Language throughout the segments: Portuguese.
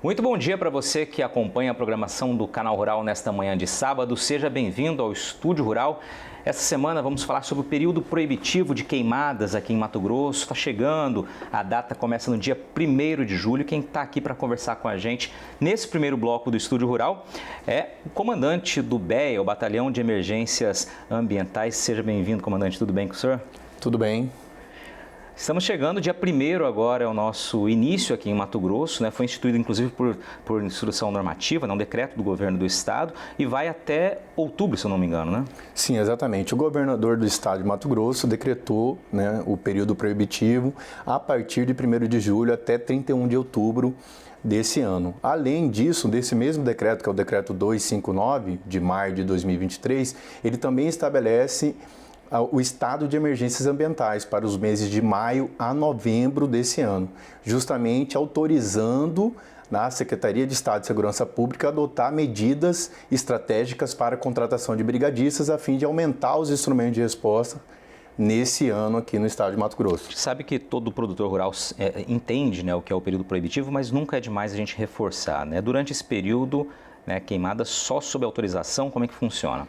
Muito bom dia para você que acompanha a programação do Canal Rural nesta manhã de sábado. Seja bem-vindo ao Estúdio Rural. Essa semana vamos falar sobre o período proibitivo de queimadas aqui em Mato Grosso. Está chegando, a data começa no dia 1º de julho. Quem está aqui para conversar com a gente nesse primeiro bloco do Estúdio Rural é o comandante do BEA, o Batalhão de Emergências Ambientais. Seja bem-vindo, comandante. Tudo bem com o senhor? Tudo bem. Estamos chegando, dia 1º agora é o nosso início aqui em Mato Grosso, né? Foi instituído inclusive por instrução normativa, um decreto do governo do estado, e vai até outubro, se eu não me engano, né? Sim, exatamente. O governador do estado de Mato Grosso decretou, né, o período proibitivo a partir de 1º de julho até 31 de outubro desse ano. Além disso, desse mesmo decreto, que é o decreto 259 de maio de 2023, ele também estabelece o estado de emergências ambientais para os meses de maio a novembro desse ano, justamente autorizando na Secretaria de Estado de Segurança Pública a adotar medidas estratégicas para a contratação de brigadistas a fim de aumentar os instrumentos de resposta nesse ano aqui no estado de Mato Grosso. Sabe que todo produtor rural entende, né, o que é o período proibitivo, mas nunca é demais a gente reforçar, né? Durante esse período, né, queimada só sob autorização, como é que funciona?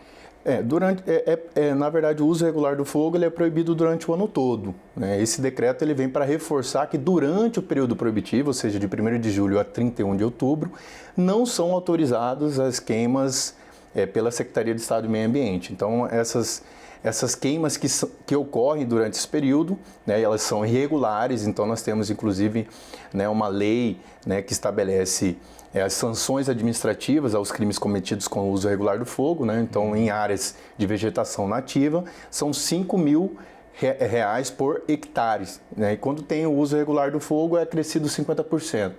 Na verdade, o uso regular do fogo ele é proibido durante o ano todo, né? Esse decreto ele vem para reforçar que durante o período proibitivo, ou seja, de 1º de julho a 31 de outubro, não são autorizadas as queimas pela Secretaria de Estado do Meio Ambiente. Então, essas queimas que ocorrem durante esse período, né, elas são irregulares, então nós temos inclusive, né, uma lei, né, que estabelece as sanções administrativas aos crimes cometidos com o uso irregular do fogo, né? Então, em áreas de vegetação nativa, são R$5.000 por hectare, né? E quando tem o uso irregular do fogo, é acrescido 50%.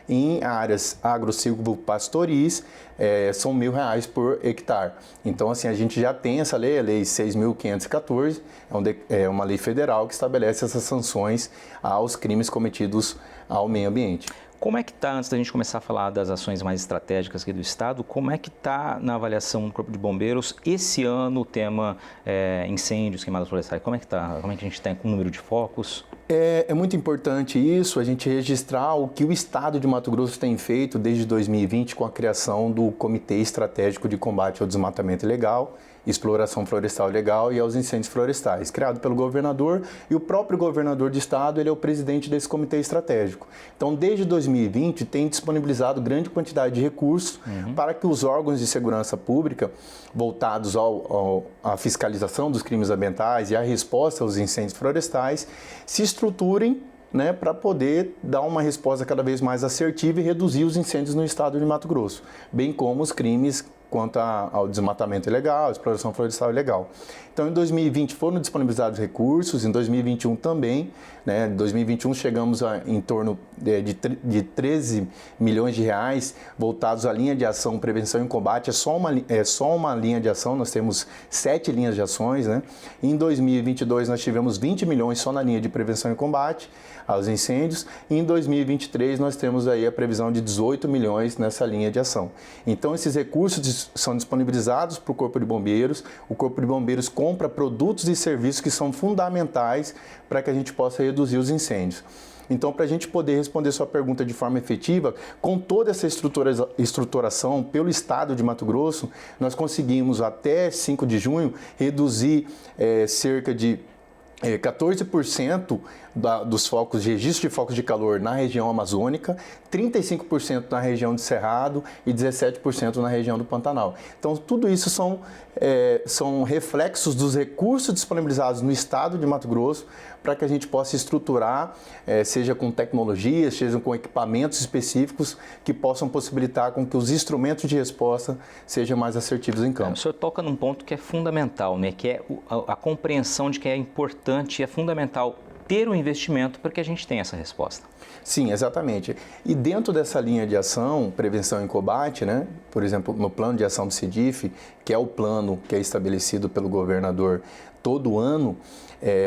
Em áreas agro-silvopastoris, são R$1.000 por hectare. Então, assim, a gente já tem essa lei, a Lei 6.514, é uma lei federal que estabelece essas sanções aos crimes cometidos ao meio ambiente. Como é que está, antes da gente começar a falar das ações mais estratégicas aqui do Estado, como é que está na avaliação do Corpo de Bombeiros esse ano o tema incêndios, queimadas florestais? Como é que está? Como é que a gente está com o número de focos? É muito importante isso, a gente registrar o que o Estado de Mato Grosso tem feito desde 2020 com a criação do Comitê Estratégico de Combate ao Desmatamento Ilegal, Exploração Florestal Ilegal e aos Incêndios Florestais, criado pelo governador, e o próprio governador do estado ele é o presidente desse comitê estratégico. Então, desde 2020, tem disponibilizado grande quantidade de recursos para que os órgãos de segurança pública voltados à fiscalização dos crimes ambientais e à resposta aos incêndios florestais se estruturem, né, para poder dar uma resposta cada vez mais assertiva e reduzir os incêndios no estado de Mato Grosso, bem como os crimes quanto ao desmatamento ilegal, exploração florestal ilegal. Então, em 2020 foram disponibilizados recursos, em 2021 também, né? Em 2021 chegamos em torno de 13 milhões de reais voltados à linha de ação prevenção e combate, é só uma linha de ação, nós temos 7 linhas de ações, né? Em 2022 nós tivemos 20 milhões só na linha de prevenção e combate aos incêndios, e em 2023 nós temos aí a previsão de 18 milhões nessa linha de ação. Então, esses recursos são disponibilizados para o Corpo de Bombeiros, o Corpo de Bombeiros compra produtos e serviços que são fundamentais para que a gente possa reduzir os incêndios. Então, para a gente poder responder sua pergunta de forma efetiva, com toda essa estruturação pelo Estado de Mato Grosso, nós conseguimos até 5 de junho reduzir cerca de 14% dos focos de registro de focos de calor na região amazônica, 35% na região de Cerrado e 17% na região do Pantanal. Então, tudo isso são reflexos dos recursos disponibilizados no estado de Mato Grosso para que a gente possa estruturar, seja com tecnologias, seja com equipamentos específicos que possam possibilitar com que os instrumentos de resposta sejam mais assertivos em campo. O senhor toca num ponto que é fundamental, né? Que é a compreensão de que é importante e é fundamental ter um investimento para que a gente tenha essa resposta. Sim, exatamente. E dentro dessa linha de ação, prevenção e combate, né? Por exemplo, no plano de ação do CEDIF, que é o plano que é estabelecido pelo governador todo ano,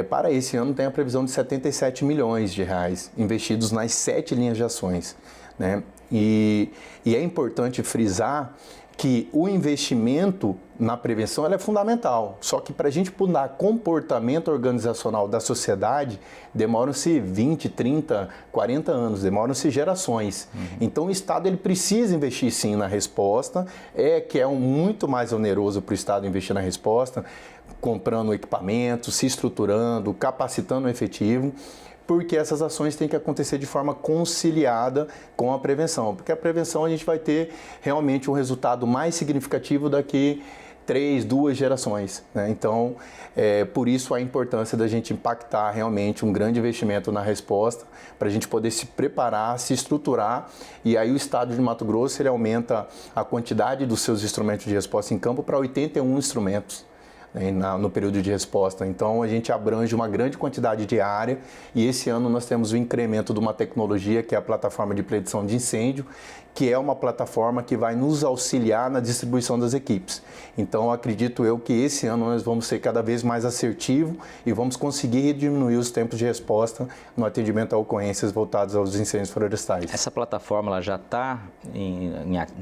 para esse ano tem a previsão de 77 milhões de reais investidos nas 7 linhas de ações, né? E é importante frisar que o investimento na prevenção ela é fundamental. Só que para a gente mudar comportamento organizacional da sociedade, demoram-se 20, 30, 40 anos, demoram-se gerações. Então o Estado ele precisa investir sim na resposta, que é muito mais oneroso para o Estado investir na resposta, comprando equipamentos, se estruturando, capacitando o efetivo, porque essas ações têm que acontecer de forma conciliada com a prevenção, porque a prevenção a gente vai ter realmente um resultado mais significativo daqui 2 gerações, né? Então, por isso a importância da gente impactar realmente um grande investimento na resposta, para a gente poder se preparar, se estruturar, e aí o Estado de Mato Grosso ele aumenta a quantidade dos seus instrumentos de resposta em campo para 81 instrumentos. No período de resposta. Então, a gente abrange uma grande quantidade de área e esse ano nós temos o incremento de uma tecnologia que é a plataforma de predição de incêndio, que é uma plataforma que vai nos auxiliar na distribuição das equipes. Então, acredito eu que esse ano nós vamos ser cada vez mais assertivo e vamos conseguir diminuir os tempos de resposta no atendimento a ocorrências voltadas aos incêndios florestais. Essa plataforma ela já está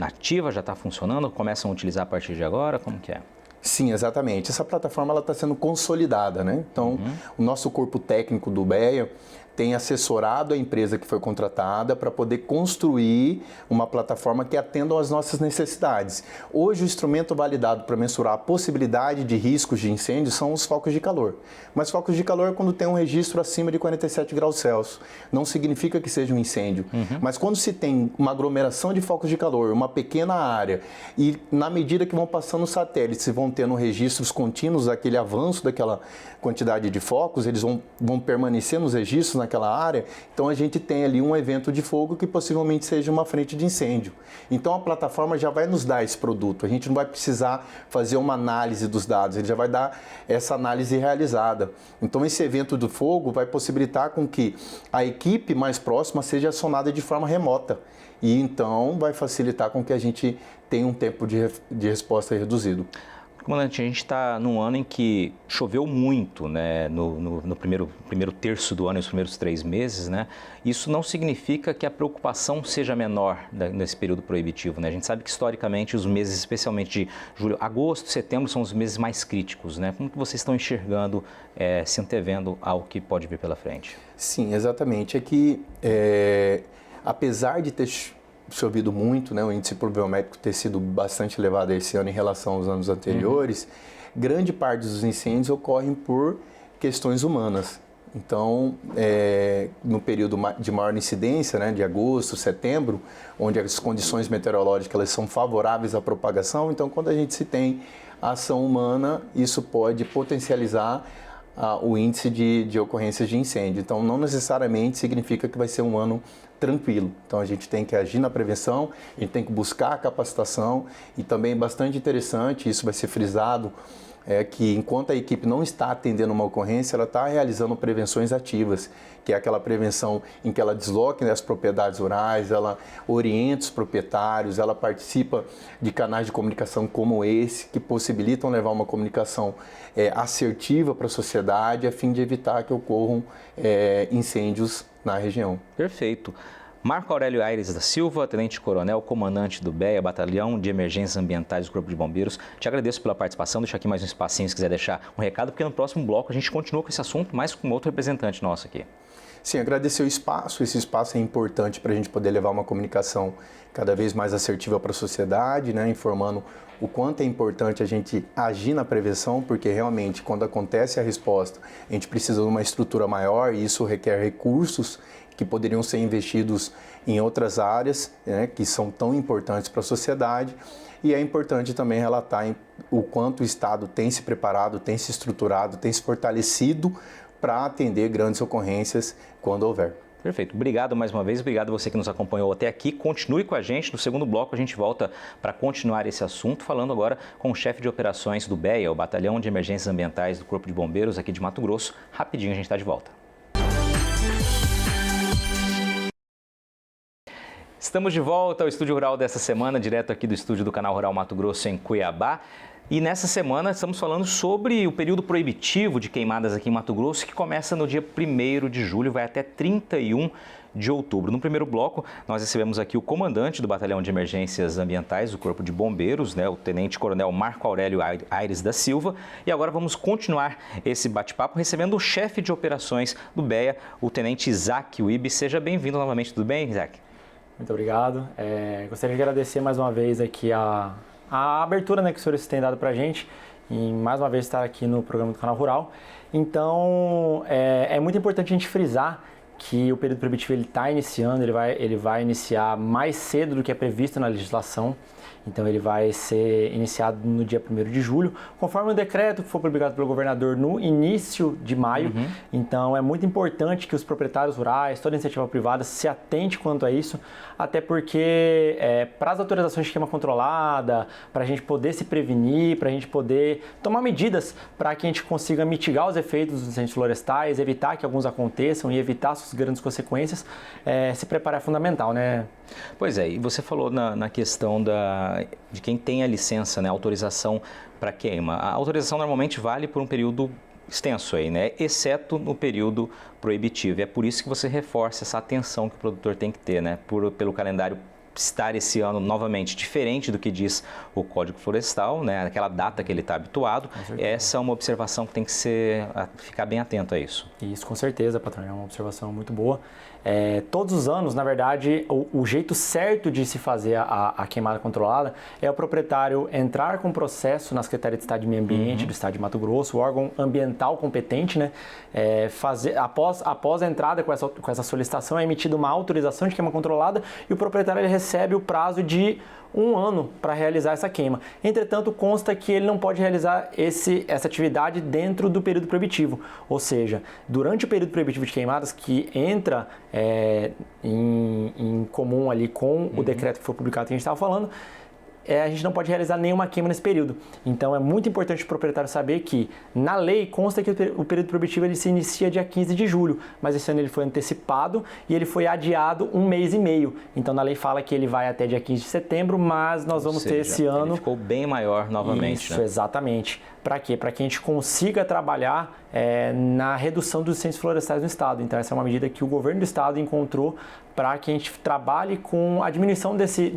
ativa, já está funcionando? Começam a utilizar a partir de agora? Como que é? Sim, exatamente. Essa plataforma está sendo consolidada, né? Então, o nosso corpo técnico do BEA tem assessorado a empresa que foi contratada para poder construir uma plataforma que atenda às nossas necessidades. Hoje, o instrumento validado para mensurar a possibilidade de riscos de incêndio são os focos de calor. Mas focos de calor é quando tem um registro acima de 47 graus Celsius. Não significa que seja um incêndio. Mas quando se tem uma aglomeração de focos de calor, uma pequena área, e na medida que vão passando os satélites e vão tendo registros contínuos daquele avanço daquela quantidade de focos, eles vão permanecer nos registros naquela área, então a gente tem ali um evento de fogo que possivelmente seja uma frente de incêndio. Então a plataforma já vai nos dar esse produto, a gente não vai precisar fazer uma análise dos dados, ele já vai dar essa análise realizada. Então esse evento do fogo vai possibilitar com que a equipe mais próxima seja acionada de forma remota e então vai facilitar com que a gente tenha um tempo de resposta reduzido. Comandante, a gente está num ano em que choveu muito, né, no primeiro terço do ano, nos primeiros 3 meses, né? Isso não significa que a preocupação seja menor nesse período proibitivo, né? A gente sabe que historicamente os meses, especialmente de julho, agosto, setembro, são os meses mais críticos, né? Como que vocês estão enxergando, se antevendo ao que pode vir pela frente? Sim, exatamente. É que, apesar de ter chovido muito, né, o índice pluviométrico ter sido bastante elevado esse ano em relação aos anos anteriores, grande parte dos incêndios ocorrem por questões humanas. Então, no período de maior incidência, né, de agosto, setembro, onde as condições meteorológicas elas são favoráveis à propagação, então quando a gente se tem ação humana, isso pode potencializar o índice de ocorrências de incêndio. Então, não necessariamente significa que vai ser um ano tranquilo. Então, a gente tem que agir na prevenção, a gente tem que buscar a capacitação e também bastante interessante, isso vai ser frisado, que enquanto a equipe não está atendendo uma ocorrência, ela está realizando prevenções ativas, que é aquela prevenção em que ela desloca as propriedades rurais, ela orienta os proprietários, ela participa de canais de comunicação como esse, que possibilitam levar uma comunicação assertiva para a sociedade, a fim de evitar que ocorram incêndios na região. Perfeito. Marco Aurélio Aires da Silva, tenente-coronel, comandante do BEA, Batalhão de Emergências Ambientais do Corpo de Bombeiros. Te agradeço pela participação, deixa aqui mais um espacinho se quiser deixar um recado, porque no próximo bloco a gente continua com esse assunto, mas com outro representante nosso aqui. Sim, agradecer o espaço, esse espaço é importante para a gente poder levar uma comunicação cada vez mais assertiva para a sociedade, né, informando o quanto é importante a gente agir na prevenção, porque realmente quando acontece a resposta, a gente precisa de uma estrutura maior e isso requer recursos que poderiam ser investidos em outras áreas, né, que são tão importantes para a sociedade. E é importante também relatar o quanto o Estado tem se preparado, tem se estruturado, tem se fortalecido para atender grandes ocorrências quando houver. Perfeito. Obrigado mais uma vez, obrigado a você que nos acompanhou até aqui. Continue com a gente, no segundo bloco a gente volta para continuar esse assunto, falando agora com o chefe de operações do BEA, o Batalhão de Emergências Ambientais do Corpo de Bombeiros aqui de Mato Grosso. Rapidinho a gente está de volta. Estamos de volta ao Estúdio Rural dessa semana, direto aqui do estúdio do Canal Rural Mato Grosso em Cuiabá. E nessa semana estamos falando sobre o período proibitivo de queimadas aqui em Mato Grosso, que começa no dia 1º de julho, vai até 31 de outubro. No primeiro bloco, nós recebemos aqui o comandante do Batalhão de Emergências Ambientais do Corpo de Bombeiros, né, o Tenente Coronel Marco Aurélio Aires da Silva. E agora vamos continuar esse bate-papo recebendo o chefe de operações do BEA, o Tenente Isaac Wibe. Seja bem-vindo novamente, tudo bem, Isaac? Muito obrigado. Gostaria de agradecer mais uma vez aqui a abertura, né, que os senhores têm dado para a gente e mais uma vez estar aqui no programa do Canal Rural. Então, é muito importante a gente frisar que o período proibitivo está iniciando, ele vai iniciar mais cedo do que é previsto na legislação. Então ele vai ser iniciado no dia 1º de julho, conforme o decreto que foi publicado pelo governador no início de maio. Então é muito importante que os proprietários rurais, toda iniciativa privada se atente quanto a isso, até porque para as autorizações de queima controlada, para a gente poder se prevenir, para a gente poder tomar medidas para que a gente consiga mitigar os efeitos dos incêndios florestais, evitar que alguns aconteçam e evitar suas grandes consequências, se preparar é fundamental, né? Pois é, e você falou na questão de quem tem a licença, né, a autorização para queima. A autorização normalmente vale por um período extenso aí, né, exceto no período proibitivo. É por isso que você reforça essa atenção que o produtor tem que ter, né, pelo calendário estar esse ano novamente diferente do que diz o Código Florestal, né, aquela data que ele está habituado. Essa é uma observação que tem que ficar bem atento a isso. Isso, com certeza, patrão, é uma observação muito boa. Todos os anos, na verdade, o jeito certo de se fazer a queimada controlada é o proprietário entrar com processo na Secretaria de Estado de Meio Ambiente do Estado de Mato Grosso, o órgão ambiental competente, né, após a entrada com essa solicitação, é emitida uma autorização de queima controlada e o proprietário ele recebe o prazo de 1 ano para realizar essa queima. Entretanto, consta que ele não pode realizar essa atividade dentro do período proibitivo, ou seja, durante o período proibitivo de queimadas, que entra em comum ali com o decreto que foi publicado que a gente estava falando, a gente não pode realizar nenhuma queima nesse período. Então é muito importante o proprietário saber que na lei consta que o período proibitivo ele se inicia dia 15 de julho, mas esse ano ele foi antecipado e ele foi adiado 1 mês e meio. Então na lei fala que ele vai até dia 15 de setembro, mas nós vamos ter esse ano... Ele ficou bem maior novamente. Isso, né? Exatamente. Para quê? Para que a gente consiga trabalhar na redução dos incêndios florestais no estado. Então essa é uma medida que o governo do estado encontrou para que a gente trabalhe com a diminuição desse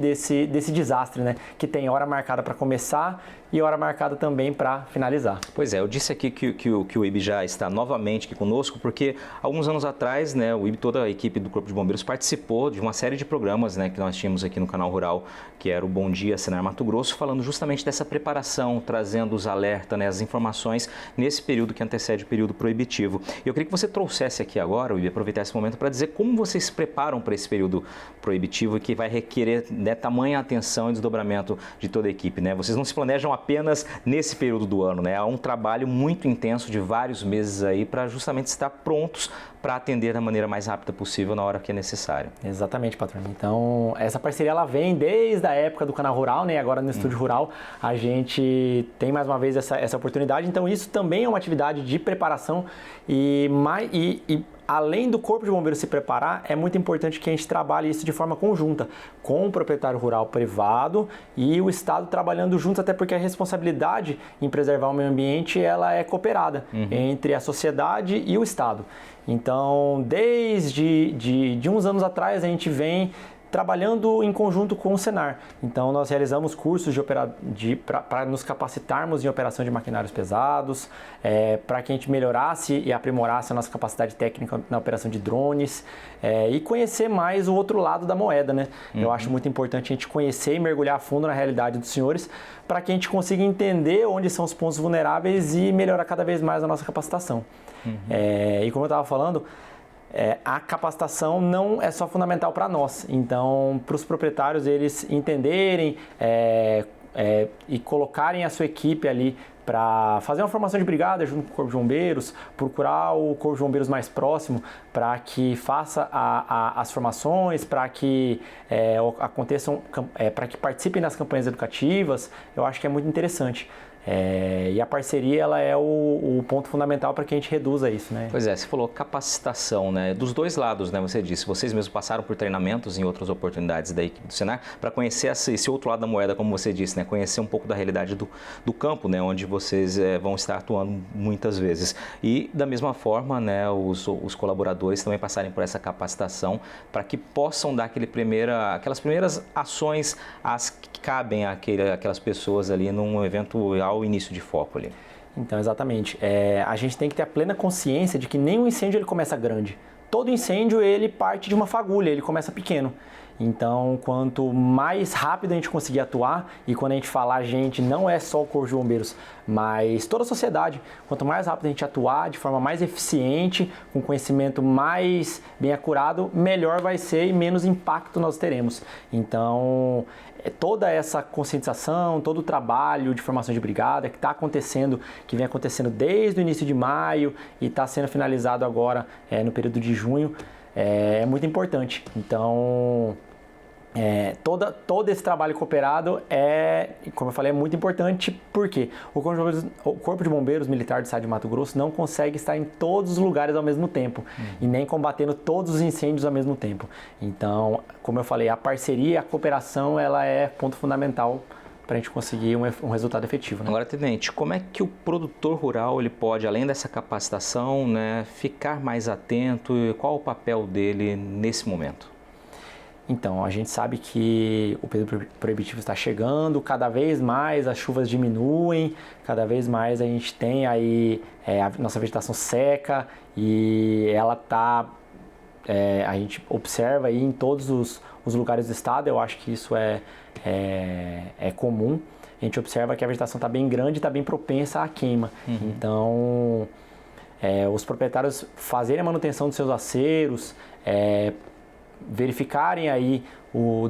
desastre, né? Que tem hora marcada para começar e hora marcada também para finalizar. Pois é, eu disse aqui que o IB já está novamente aqui conosco, porque alguns anos atrás, né, o IB, toda a equipe do Corpo de Bombeiros participou de uma série de programas, né, que nós tínhamos aqui no Canal Rural, que era o Bom Dia Senar Mato Grosso, falando justamente dessa preparação, trazendo os alertas, né, as informações nesse período que antecede o período proibitivo. Eu queria que você trouxesse aqui agora, IB, aproveitar esse momento para dizer como vocês se preparam para esse período proibitivo e que vai requerer, né, tamanha atenção e desdobramento de toda a equipe, né? Vocês não se planejam apenas nesse período do ano, né? Há um trabalho muito intenso de vários meses aí para justamente estar prontos para atender da maneira mais rápida possível na hora que é necessário. Exatamente, patrão. Então, essa parceria ela vem desde a época do Canal Rural, né? Agora no Estúdio Rural a gente tem mais uma vez essa oportunidade. Então, isso também é uma atividade de preparação e além do Corpo de Bombeiros se preparar, é muito importante que a gente trabalhe isso de forma conjunta, com o proprietário rural privado e o Estado trabalhando juntos, até porque a responsabilidade em preservar o meio ambiente ela é cooperada entre a sociedade e o Estado. Então, desde de uns anos atrás, a gente vem trabalhando em conjunto com o Senar. Então, nós realizamos cursos para nos capacitarmos em operação de maquinários pesados, para que a gente melhorasse e aprimorasse a nossa capacidade técnica na operação de drones e conhecer mais o outro lado da moeda, né? Eu acho muito importante a gente conhecer e mergulhar a fundo na realidade dos senhores para que a gente consiga entender onde são os pontos vulneráveis e melhorar cada vez mais a nossa capacitação. E como eu estava falando, a capacitação não é só fundamental para nós, então para os proprietários eles entenderem e colocarem a sua equipe ali para fazer uma formação de brigada junto com o Corpo de Bombeiros, procurar o Corpo de Bombeiros mais próximo para que faça as formações, para que aconteçam, para que participem das campanhas educativas. Eu acho que é muito interessante. E a parceria ela é o ponto fundamental para que a gente reduza isso, né? Pois é, você falou capacitação, né? Dos dois lados, né? Você disse, vocês mesmos passaram por treinamentos em outras oportunidades da equipe do Senar para conhecer esse outro lado da moeda, como você disse, né? Conhecer um pouco da realidade do campo, né? Onde vocês vão estar atuando muitas vezes. E da mesma forma, né? Os colaboradores também passarem por essa capacitação para que possam dar aquelas primeiras ações as que cabem àquelas pessoas ali num eventual início de foco ali. Então, exatamente. A gente tem que ter a plena consciência de que nenhum incêndio ele começa grande. Todo incêndio ele parte de uma fagulha, ele começa pequeno. Então, quanto mais rápido a gente conseguir atuar, e quando a gente fala a gente, não é só o Corpo de Bombeiros, mas toda a sociedade, quanto mais rápido a gente atuar de forma mais eficiente, com conhecimento mais bem acurado, melhor vai ser e menos impacto nós teremos. Então, toda essa conscientização, todo o trabalho de formação de brigada que está acontecendo, que vem acontecendo desde o início de maio e está sendo finalizado agora no período de junho, é muito importante. Então, todo esse trabalho cooperado como eu falei, é muito importante porque o Corpo de Bombeiros Militar do Estado de Mato Grosso não consegue estar em todos os lugares ao mesmo tempo e nem combatendo todos os incêndios ao mesmo tempo. Então, como eu falei, a parceria, a cooperação, ela é ponto fundamental para a gente conseguir um resultado efetivo. Né? Agora, Tenente, como é que o produtor rural ele pode, além dessa capacitação, né, ficar mais atento? Qual o papel dele nesse momento? Então, a gente sabe que o período proibitivo está chegando, cada vez mais as chuvas diminuem, cada vez mais a gente tem aí a nossa vegetação seca e ela está, a gente observa aí em todos os lugares do estado, eu acho que isso é comum. A gente observa que a vegetação está bem grande e está bem propensa à queima. Então, os proprietários fazerem a manutenção dos seus aceros, verificarem aí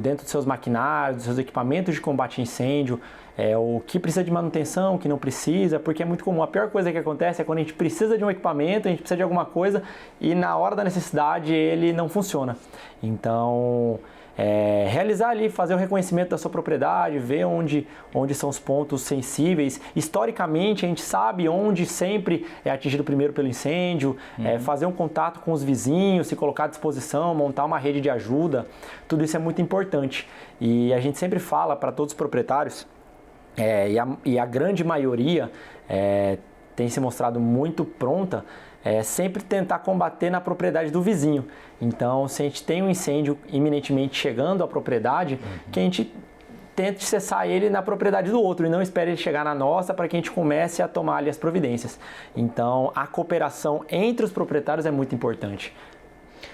dentro dos seus maquinários, dos seus equipamentos de combate a incêndio, o que precisa de manutenção, o que não precisa, porque é muito comum. A pior coisa que acontece é quando a gente precisa de um equipamento, a gente precisa de alguma coisa e na hora da necessidade ele não funciona. Então, realizar ali, fazer o reconhecimento da sua propriedade, ver onde são os pontos sensíveis. Historicamente, a gente sabe onde sempre é atingido primeiro pelo incêndio, fazer um contato com os vizinhos, se colocar à disposição, montar uma rede de ajuda, tudo isso é muito importante. E a gente sempre fala para todos os proprietários, e a grande maioria tem se mostrado muito pronta, sempre tentar combater na propriedade do vizinho. Então, se a gente tem um incêndio iminentemente chegando à propriedade, que a gente tente cessar ele na propriedade do outro e não espere ele chegar na nossa para que a gente comece a tomar ali as providências. Então, a cooperação entre os proprietários é muito importante.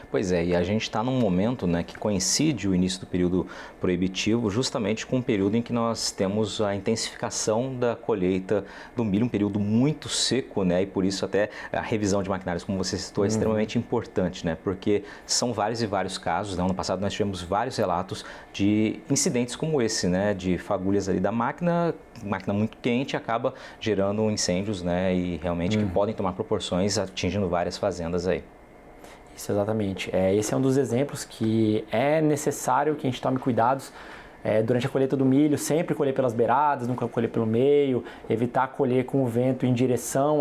Pois é, e a gente está num momento, né, que coincide o início do período proibitivo justamente com o período em que nós temos a intensificação da colheita do milho, um período muito seco, né, e por isso até a revisão de maquinários, como você citou, é extremamente importante, né, porque são vários e vários casos, né, ano passado nós tivemos vários relatos de incidentes como esse, né, de fagulhas ali da máquina muito quente acaba gerando incêndios, né, e realmente que podem tomar proporções atingindo várias fazendas aí. Isso, exatamente. Esse é um dos exemplos que é necessário que a gente tome cuidados durante a colheita do milho, sempre colher pelas beiradas, nunca colher pelo meio, evitar colher com o vento em direção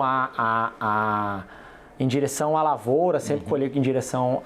em direção à lavoura, sempre colher em direção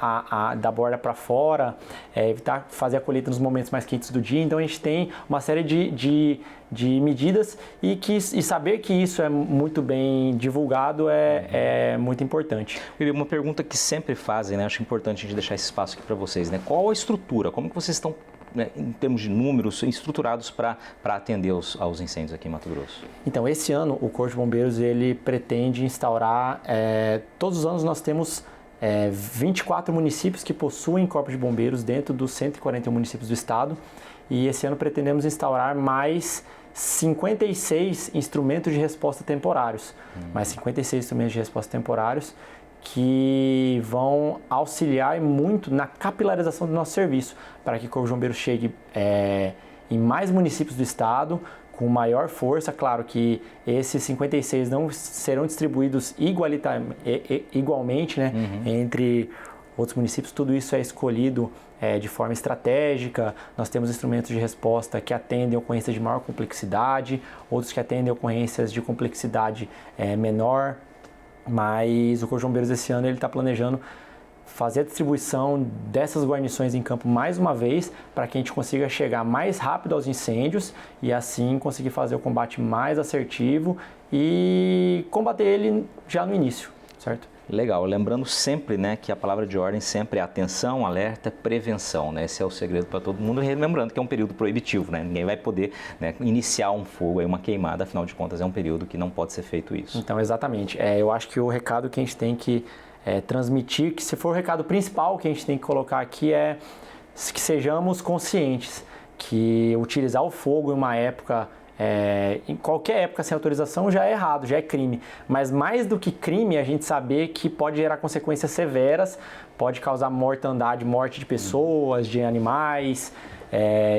da borda para fora, evitar fazer a colheita nos momentos mais quentes do dia. Então a gente tem uma série de medidas e saber que isso é muito bem divulgado é muito importante. Uma pergunta que sempre fazem, né? Acho importante a gente deixar esse espaço aqui para vocês, né? Qual a estrutura? Como que vocês estão, né, em termos de números, estruturados para atender aos incêndios aqui em Mato Grosso? Então, esse ano o Corpo de Bombeiros ele pretende instaurar, todos os anos nós temos 24 municípios que possuem Corpo de Bombeiros dentro dos 141 municípios do estado, e esse ano pretendemos instaurar mais 56 instrumentos de resposta temporários, mais 56 instrumentos de resposta temporários que vão auxiliar muito na capilarização do nosso serviço, para que o Corpo de Bombeiros chegue em mais municípios do estado, com maior força. Claro que esses 56 não serão distribuídos igualmente, né, entre outros municípios, tudo isso é escolhido de forma estratégica. Nós temos instrumentos de resposta que atendem ocorrências de maior complexidade, outros que atendem ocorrências de complexidade menor, mas o Corpo de Bombeiros esse ano ele está planejando fazer a distribuição dessas guarnições em campo mais uma vez, para que a gente consiga chegar mais rápido aos incêndios e assim conseguir fazer o combate mais assertivo e combater ele já no início, certo? Legal, lembrando sempre, né, que a palavra de ordem sempre é atenção, alerta, prevenção, né? Esse é o segredo para todo mundo, e lembrando que é um período proibitivo, né? Ninguém vai poder, né, iniciar um fogo, uma queimada, afinal de contas é um período que não pode ser feito isso. Então, exatamente. Eu acho que o recado que a gente tem que transmitir, que se for o recado principal que a gente tem que colocar aqui é que sejamos conscientes que utilizar o fogo em uma época, em qualquer época sem autorização já é errado, já é crime. Mas mais do que crime, a gente saber que pode gerar consequências severas, pode causar mortandade, morte de pessoas, de animais,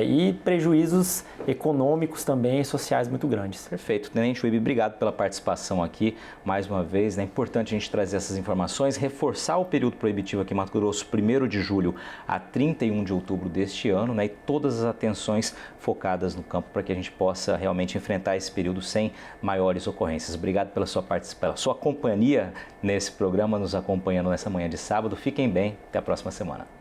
e prejuízos econômicos também, sociais muito grandes. Perfeito. Tenente Uíbe, obrigado pela participação aqui mais uma vez. É importante a gente trazer essas informações, reforçar o período proibitivo aqui em Mato Grosso, 1º de julho a 31 de outubro deste ano, né, e todas as atenções focadas no campo para que a gente possa realmente enfrentar esse período sem maiores ocorrências. Obrigado pela sua participação, pela sua companhia nesse programa, nos acompanhando nessa manhã de sábado. Fiquem bem, até a próxima semana.